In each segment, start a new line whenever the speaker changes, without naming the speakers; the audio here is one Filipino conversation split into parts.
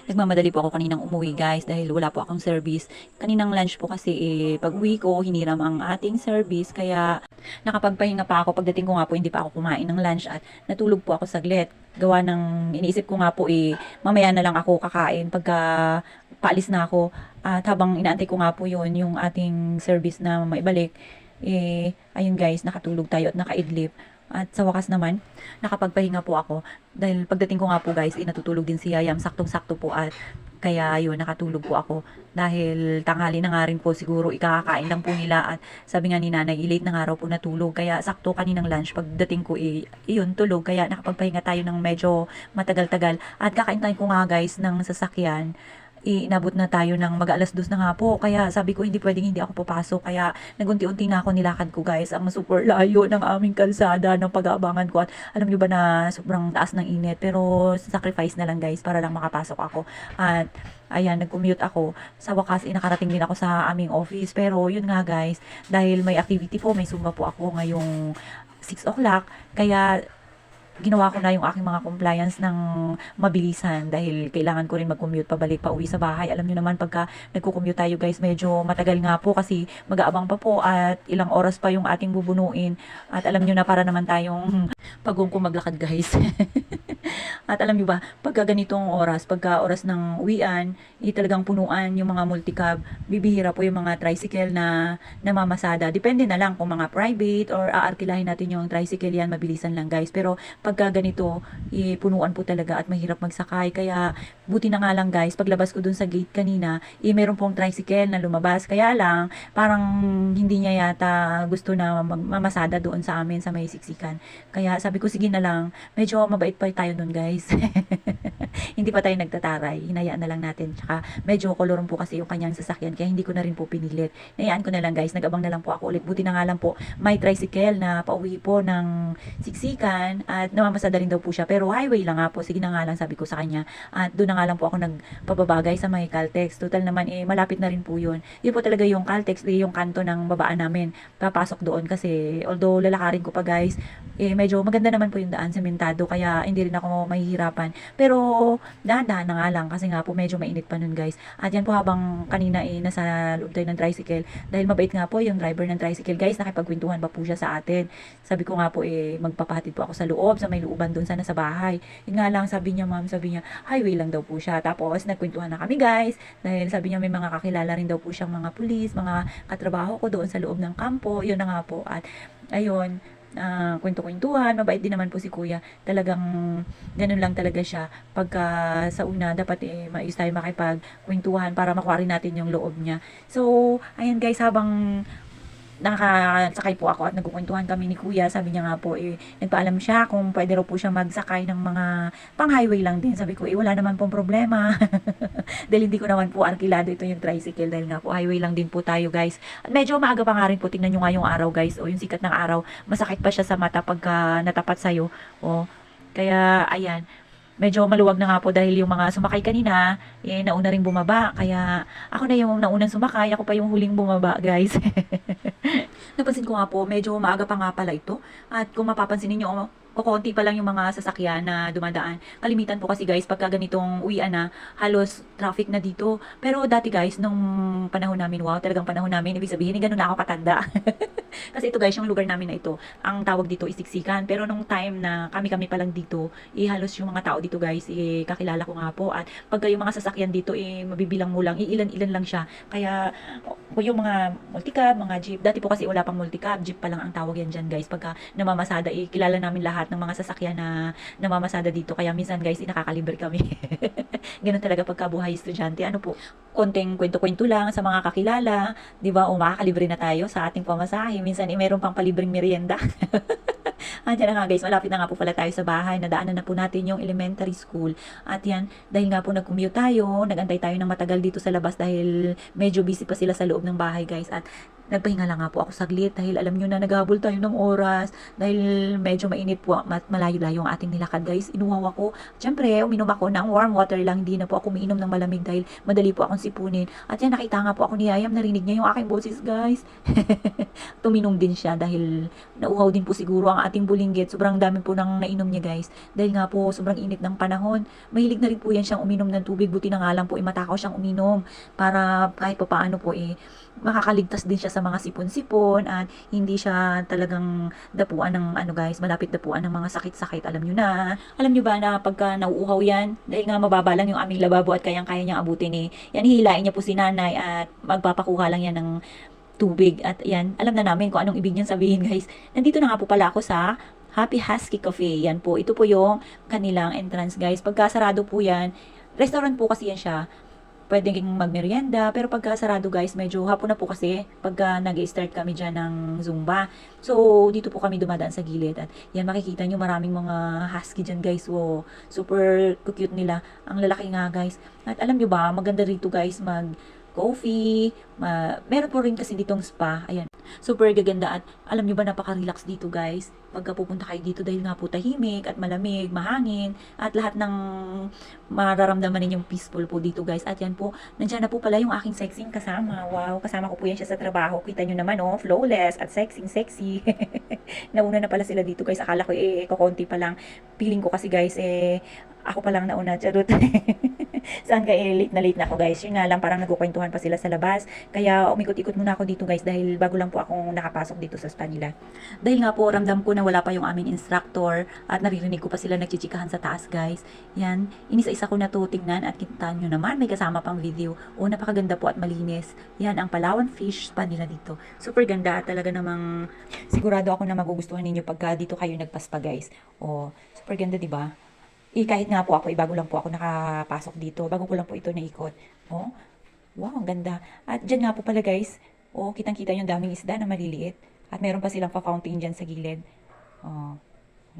Nagmamadali po ako kaninang umuwi guys dahil wala po akong service. Kaninang lunch po kasi pag uwi ko, hiniram ang ating service kaya nakapagpahinga pa ako. Pagdating ko nga po, hindi pa ako kumain ng lunch at natulog po ako saglit. Gawa ng iniisip ko nga po mamaya na lang ako kakain pagka paalis na ako. At habang inaantay ko nga po yun, yung ating service na maibalik, ayun guys, nakatulog tayo at nakaidlip. At sa wakas naman, nakapagpahinga po ako. Dahil pagdating ko nga po guys, natutulog din si Yayam. Saktong-sakto po at kaya yun, nakatulog po ako. Dahil tanghali na nga rin po siguro, ikakakain lang po nila. At sabi nga ni nanay, late na nga raw po natulog. Kaya sakto kaninang lunch, pagdating ko iyon, tulog. Kaya nakapagpahinga tayo ng medyo matagal-tagal. At kakain tayo ko nga guys ng sasakyan, inabot na tayo ng mag-alas 2 na nga po. Kaya sabi ko, hindi pwedeng hindi ako papasok. Kaya nagunti-unti na ako nilakad ko guys. Ang super layo ng aming kalsada ng pag-aabangan ko. At alam nyo ba na sobrang taas ng init. Pero sacrifice na lang guys para lang makapasok ako. At ayan, nag-commute ako. Sa wakas, nakarating din ako sa aming office. Pero yun nga guys, dahil may activity po, may Zumba po ako ngayong 6 o'clock. Kaya ginawa ko na yung aking mga compliance ng mabilisan dahil kailangan ko rin mag-commute pabalik pa uwi sa bahay. Alam nyo naman pagka nagko-commute tayo guys, medyo matagal nga po kasi mag-aabang pa po at ilang oras pa yung ating bubunuin. At alam nyo na para naman tayong pagong maglakad guys. At alam nyo ba, pagka ganitong oras, pagka oras ng uwian, talagang punuan yung mga multicab, bibihira po yung mga tricycle na namamasada. Depende na lang kung mga private or aarkilahin natin yung tricycle yan, mabilisan lang guys. Pero pagka ganito, punuan po talaga at mahirap magsakay. Kaya buti na nga lang guys, paglabas ko dun sa gate kanina, meron pong tricycle na lumabas. Kaya lang, parang hindi niya yata gusto na mamasada doon sa amin sa may siksikan. Kaya sabi ko, sige na lang, medyo mabait pa tayo dun guys. Hindi pa tayo nagtataray, hinayaan na lang natin. Tsaka medyo kolorong po kasi yung kanyang sasakyan, kaya hindi ko na rin po pinilit. Hinayaan ko na lang guys, nag-abang na lang po ako ulit. Buti na nga lang po, may tricycle na pauwi po ng siksikan at namamasada rin daw po siya. Pero highway lang nga po, sige na nga lang sabi ko sa kanya. At doon na nga lang po ako nagpababagay sa may Caltex. Total naman malapit na rin po yun. Yun po talaga yung Caltex, yung kanto ng babaan namin. Papasok doon kasi although lalakarin ko pa guys, medyo maganda naman po yung daan, sementado, kaya hindi rin ako mahihirapan. Pero dahan-dahan na nga lang kasi nga po medyo mainit pa nun guys. At yan po habang kanina nasa loob tayo ng tricycle, dahil mabait nga po yung driver ng tricycle guys, nakipagkwentuhan pa po siya sa atin. Sabi ko nga po magpapahatid po ako sa loob, sa may looban dun sana sa bahay. Yun nga lang sabi niya ma'am, sabi niya highway lang daw po siya. Tapos nagkwentuhan na kami guys, dahil sabi niya may mga kakilala rin daw po siyang mga pulis, mga katrabaho ko doon sa loob ng kampo. Yun na nga po. At ayun, kwento-kwentuhan, mabait din naman po si kuya. Talagang ganun lang talaga siya. Pagka sa una, dapat maayos tayo makipagkwentuhan para makuha rin natin yung loob niya. So, ayan guys, habang nakasakay po ako at nagkukwentuhan kami ni kuya, sabi niya nga po nagpaalam siya kung pwede raw po siya magsakay ng mga pang highway lang din. Sabi ko wala naman pong problema. Dahil hindi ko naman po arkilado ito yung tricycle dahil nga po highway lang din po tayo guys. At medyo maaga pa nga rin po, tingnan nyo nga yung araw guys, o yung sikat ng araw, masakit pa siya sa mata pagka natapat sa'yo. O, kaya ayan, medyo maluwag na nga po dahil yung mga sumakay kanina, nauna ring bumaba. Kaya ako na yung naunang sumakay, ako pa yung huling bumaba guys. Napansin ko nga po, medyo maaga pa nga pala ito. At kung mapapansin niyo, kukunti pa lang yung mga sasakyan na dumadaan. Kalimitan po kasi guys, pagka ganitong uwian na, halos traffic na dito. Pero dati guys, nung panahon namin, wow, talagang panahon namin, ibig sabihin, ganun na ako katanda. Kasi ito guys, yung lugar namin na ito, ang tawag dito is Siksikan. Pero nung time na kami-kami pa lang dito, halos yung mga tao dito guys, kakilala ko nga po. At pagka yung mga sasakyan dito, mabibilang mo lang, ilan-ilan lang siya. Kaya, yung mga multicab, mga jeep, dati po kasi wala pang multicab, jeep pa lang ang tawag yan dyan guys. Pagka namamasada, kilala namin lahat ng mga sasakyan na namamasada dito. Kaya minsan guys, nakakalibre kami. Ganun talaga pagka buhay estudyante. Ano po, konting kwento-kwento lang sa mga kakilala, 'di ba? O makakalibre na tayo sa ating pamasahe. Minsan meron pang palibreng merienda. Andiyan na nga guys, malapit na nga po pala tayo sa bahay. Nadaanan na po natin yung elementary school. At yan, dahil nga po nag-commute tayo, nagantay tayo ng matagal dito sa labas dahil medyo busy pa sila sa loob ng bahay guys. At Nagpahinga lang nga po ako saglit dahil alam nyo na naghahabol tayo ng oras dahil medyo mainit po at malayo-layo ang ating nilakad guys. Inuhaw ako. Siyempre, uminom ako ng warm water lang. Hindi na po ako umiinom ng malamig dahil madali po akong sipunin. At yan, nakita nga po ako ni Yayam. Narinig niya yung aking boses guys. Tuminom din siya dahil nauhaw din po siguro ang ating bulinggit. Sobrang dami po nang nainom niya guys. Dahil nga po sobrang init ng panahon. Mahilig na rin po yan siyang uminom ng tubig. Buti na nga lang po matakaw siyang uminom para kahit pa paano po makakaligtas din siya sa mga sipon-sipon at hindi siya talagang dapuan ng ano guys, malapit dapuan ng mga sakit-sakit. Alam nyo na. Alam nyo ba na pagka nauuhaw yan, dahil nga mababa lang yung aming lababo at kayang-kaya niyang abutin yan hihilain niya po si nanay at magpapakuha lang yan ng tubig. At yan, alam na namin kung anong ibig niyang sabihin guys. Nandito na nga po pala ako sa Happy Husky Cafe. Yan po, ito po yung kanilang entrance guys. Pagka sarado po yan, restaurant po kasi yan siya. Pwedeng magmerienda, pero pagka sarado guys, medyo hapon na po kasi pagka nag-start kami dyan ng Zumba. So, dito po kami dumadaan sa gilid at yan makikita nyo maraming mga husky dyan guys. Wow, super cute nila. Ang lalaki nga guys. At alam nyo ba, maganda rito guys coffee, meron po rin kasi ditong spa, ayan, super gaganda at alam nyo ba napaka-relax dito guys, pagka pupunta kayo dito dahil nga po tahimik at malamig, mahangin, at lahat ng mararamdaman ninyong peaceful po dito guys. At yan po, nandiyan na po pala yung aking sexing kasama, wow, kasama ko po yan siya sa trabaho, kita nyo naman oh, flawless at sexy. Nauna na pala sila dito guys, akala ko kukonti pa lang, feeling ko kasi guys ako pa lang nauna, charot. Saan ka late na ako guys. Yun nga lang, parang nagkukwentuhan pa sila sa labas. Kaya umikot-ikot muna ako dito guys dahil bago lang po akong nakapasok dito sa spa nila. Dahil nga po, ramdam ko na wala pa yung aming instructor at naririnig ko pa sila nagchichikahan sa taas guys. Yan, inisa-isa ko na to tingnan at kita nyo naman may kasama pang video. O, napakaganda po at malinis. Yan, ang Palawan Fish Spa nila dito. Super ganda at talaga namang sigurado ako na magugustuhan ninyo pagka dito kayo nagpaspa guys. O, super ganda diba? Kahit nga po ako, bago lang po ako nakapasok dito. Bago ko lang po ito naikot. Oh, wow, ang ganda. At dyan nga po pala guys, kitang-kita yung daming isda na maliliit. At meron pa silang pa-fountain dyan sa gilid. Oh,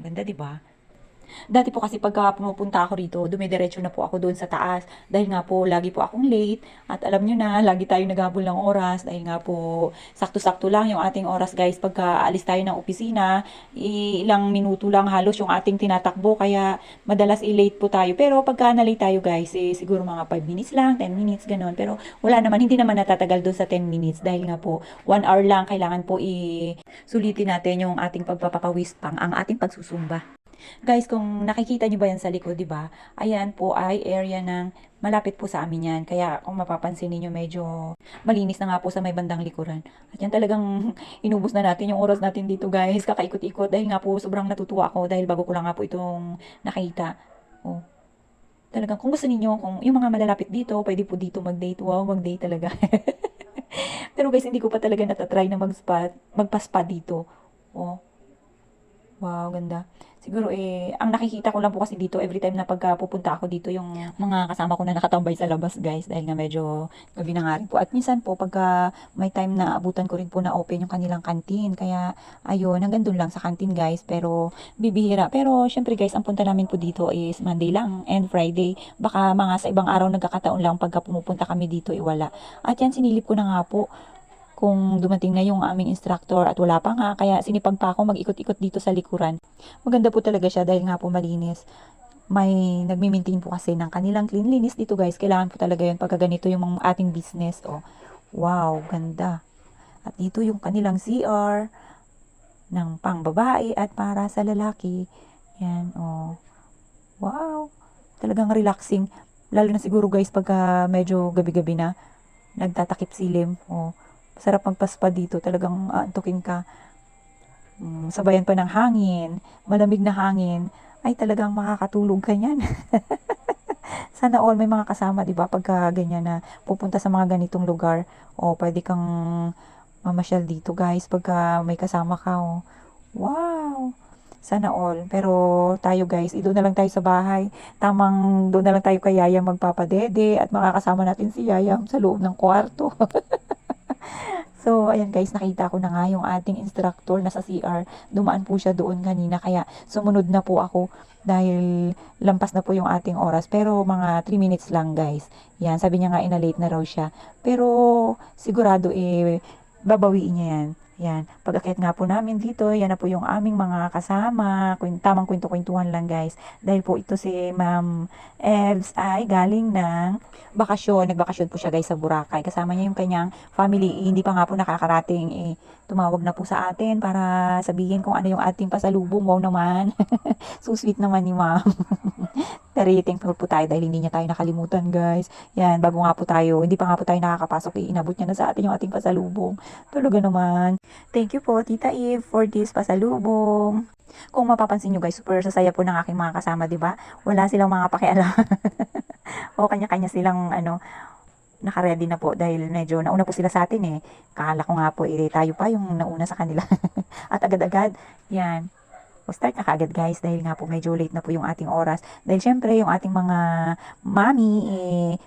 ang ganda, di ba? Dati po kasi pagka pumupunta ako rito, dumidiretso na po ako doon sa taas. Dahil nga po, lagi po akong late. At alam nyo na, lagi tayo naghabol ng oras. Dahil nga po, sakto-sakto lang yung ating oras guys. Pagka alis tayo ng opisina, ilang minuto lang halos yung ating tinatakbo. Kaya madalas i-late po tayo. Pero pagka na-late tayo guys, siguro mga 5 minutes lang, 10 minutes, ganun. Pero wala naman, hindi naman natatagal doon sa 10 minutes. Dahil nga po, 1 hour lang, kailangan po sulitin natin yung ating pagpapakawis pang ang ating pagsusumba. Guys, kung nakikita nyo ba yan sa likod, di ba? Ayan po ay area ng malapit po sa amin yan. Kaya kung mapapansin niyo medyo malinis na nga po sa may bandang likuran. At yan talagang inubos na natin yung oras natin dito guys. Kakaikot-ikot dahil nga po sobrang natutuwa ako dahil bago ko lang nga po itong nakita. Oh. Talagang kung gusto niyo kung yung mga malalapit dito, pwede po dito mag-date. Wow, mag-date talaga. Pero guys, hindi ko pa talaga natatry na magpa-spa dito. Oh. Wow, ganda. Siguro ang nakikita ko lang po kasi dito every time na pagka pupunta ako dito yung mga kasama ko na nakatambay sa labas guys dahil nga medyo gabi na nga rin po. At minsan po pagka may time na abutan ko rin po na open yung kanilang canteen. Kaya ayun, hanggang doon lang sa canteen guys pero bibihira. Pero syempre guys, ang punta namin po dito is Monday lang and Friday. Baka mga sa ibang araw nagkakataon lang pagka pumupunta kami dito wala. At yan sinilip ko na nga po kung dumating na yung aming instructor at wala pa nga, kaya sinipag pa ako mag-ikot-ikot dito sa likuran. Maganda po talaga siya dahil nga po malinis. May nagmi-maintain po kasi ng kanilang cleanliness dito guys. Kailangan po talaga yun pagka ganito yung mga ating business. Oh, wow, ganda. At dito yung kanilang CR ng pang babae at para sa lalaki. Yan, oh. Wow, talagang relaxing. Lalo na siguro guys pagka medyo gabi-gabi na, nagtatakip silim. Oh, sarap magpaspa dito. Talagang antukin ka. Sabayan pa ng hangin. Malamig na hangin. Ay talagang makakatulog ka niyan. Sana all may mga kasama, di ba? Pagka ganyan na pupunta sa mga ganitong lugar. O pwede kang mamasyal dito guys. Pagka may kasama ka. Oh. Wow! Sana all. Pero tayo guys, doon na lang tayo sa bahay. Tamang doon na lang tayo kay Yayam magpapadede. At makakasama natin si Yayam sa loob ng kwarto. So, ayan guys, nakita ko na nga yung ating instructor na sa CR. Dumaan po siya doon kanina, kaya sumunod na po ako dahil lampas na po yung ating oras. Pero mga 3 minutes lang guys. Yan, sabi niya nga late na raw siya. Pero sigurado babawiin niya yan. Yan, pag-akyat nga po namin dito, yan na po yung aming mga kasama, tamang kwento-kwentuhan lang guys. Dahil po ito si Ma'am Evs ay galing ng bakasyon, nagbakasyon po siya guys sa Boracay. Kasama niya yung kanyang family, hindi pa nga po nakakarating, tumawag na po sa atin para sabihin kung ano yung ating pasalubong. Wow naman, so sweet naman ni Ma'am. Very thankful po tayo dahil hindi niya tayo nakalimutan guys. Yan, bago nga po tayo, hindi pa nga po tayo nakakapasok, inabot niya na sa atin yung ating pasalubong. Talaga naman. Thank you po, Tita Eve, for this pasalubong. Kung mapapansin nyo guys, super sasaya po ng aking mga kasama, di ba? Wala silang mga pakialam. O kanya-kanya silang naka-ready na po dahil medyo nauna po sila sa atin Kala ko nga po tayo pa yung nauna sa kanila. At agad-agad, yan. O start na kaagad guys dahil nga po medyo late na po yung ating oras. Dahil syempre yung ating mga mami,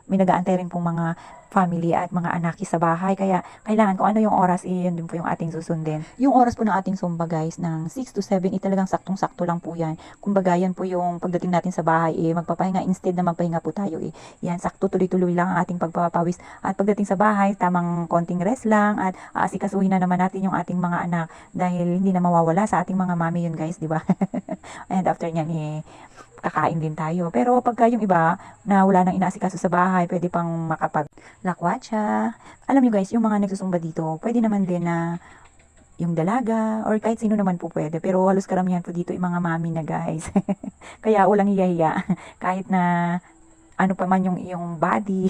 may nag-aantay rin pong mga family at mga anak sa bahay. Kaya kailangan kung ano yung oras, yun din po yung ating susundin. Yung oras po ng ating Zumba guys, ng 6 to 7, talagang saktong-sakto lang po yan. Kumbaga yan po yung pagdating natin sa bahay, magpapahinga instead na magpahinga po tayo Yan, sakto tuloy-tuloy lang ang ating pagpapawis. At pagdating sa bahay, tamang konting rest lang at aasikasuhin na naman natin yung ating mga anak dahil hindi na mawawala sa ating mga mami yun guys, di ba? And after nyan kakain din tayo. Pero pagka yung iba na wala nang inaasikaso sa bahay, pwede pang makapag-lakwatsa. Alam nyo guys, yung mga nagsusumba dito, pwede naman din na yung dalaga or kahit sino naman po pwede. Pero halos karamihan po dito yung mga mami na guys. Kaya walang hiya-hiya. Kahit na ano pa man yung iyong body,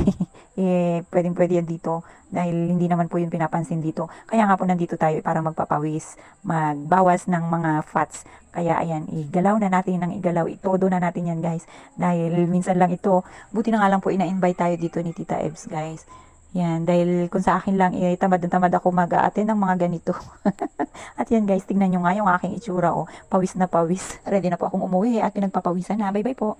pwedeng-pwede yan dito dahil hindi naman po yun pinapansin dito. Kaya nga po nandito tayo para magpapawis, magbawas ng mga fats. Kaya ayan, igalaw na natin ng igalaw, itodo na natin yan guys. Dahil minsan lang ito, buti na nga lang po ina-invite tayo dito ni Tita Ebs guys. Yan, dahil kung sa akin lang, tamad na tamad ako mag-a-attend ng mga ganito. At yan guys, tingnan nyo nga yung aking itsura pawis na pawis. Ready na po akong umuwi at pinagpapawisan na. Bye bye po.